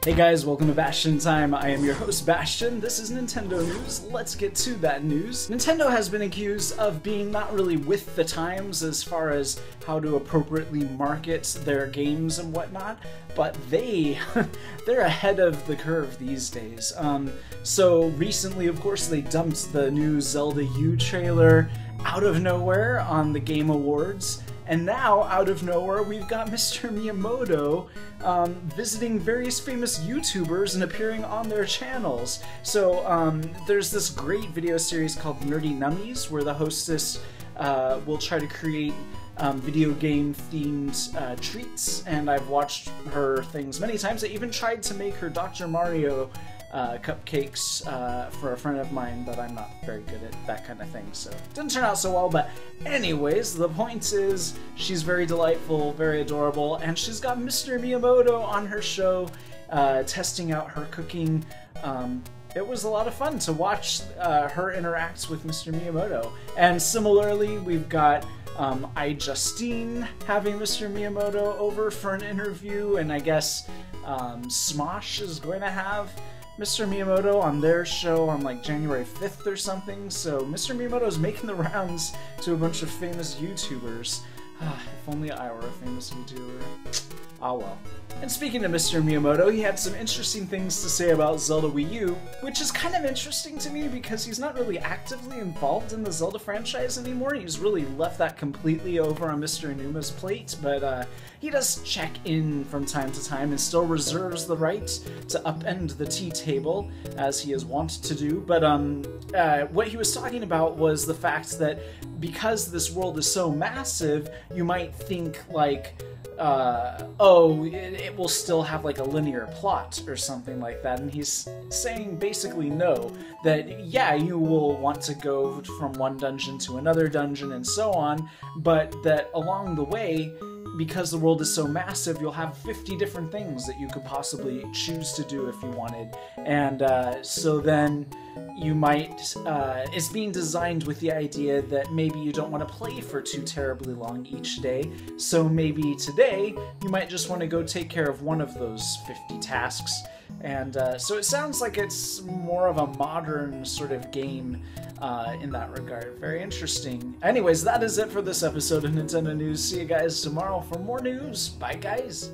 Hey guys, welcome to Bastion Time. I am your host Bastion. This is Nintendo News. Let's get to that news. Nintendo has been accused of being not really with the times as far as how to appropriately market their games and whatnot, but they're ahead of the curve these days. So recently, of course, they dumped the new Zelda Wii U trailer out of nowhere on the Game Awards. And now, out of nowhere, we've got Mr. Miyamoto visiting various famous YouTubers and appearing on their channels. So there's this great video series called Nummies, where the hostess will try to create video game themed treats, and I've watched her things many times. I even tried to make her Dr. Mario cupcakes for a friend of mine, but I'm not very good at that kind of thing, so it didn't turn out so well. But anyways, the point is she's very delightful, very adorable, and she's got Mr. Miyamoto on her show testing out her cooking. It was a lot of fun to watch her interact with Mr. Miyamoto. And similarly, we've got iJustine having Mr. Miyamoto over for an interview, and I guess Smosh is going to have Mr. Miyamoto on their show on like January 5th or something. So Mr. Miyamoto is making the rounds to a bunch of famous YouTubers. If only I were a famous YouTuber. Ah well. And speaking of Mr. Miyamoto, he had some interesting things to say about Zelda Wii U, which is kind of interesting to me because he's not really actively involved in the Zelda franchise anymore. He's really left that completely over on Mr. Inuma's plate, but he does check in from time to time and still reserves the right to upend the tea table, as he is wont to do. But what he was talking about was the fact that because this world is so massive, you might think like, oh, it will still have like a linear plot or something like that, and he's saying basically no, that yeah, you will want to go from one dungeon to another dungeon and so on, but that along the way, because the world is so massive, you'll have 50 different things that you could possibly choose to do if you wanted. And so then you might, it's being designed with the idea that maybe you don't want to play for too terribly long each day, so maybe today you might just want to go take care of one of those 50 tasks. And so it sounds like it's more of a modern sort of game in that regard. Very interesting. Anyways, that is it for this episode of Nintendo News. See you guys tomorrow for more news. Bye, guys.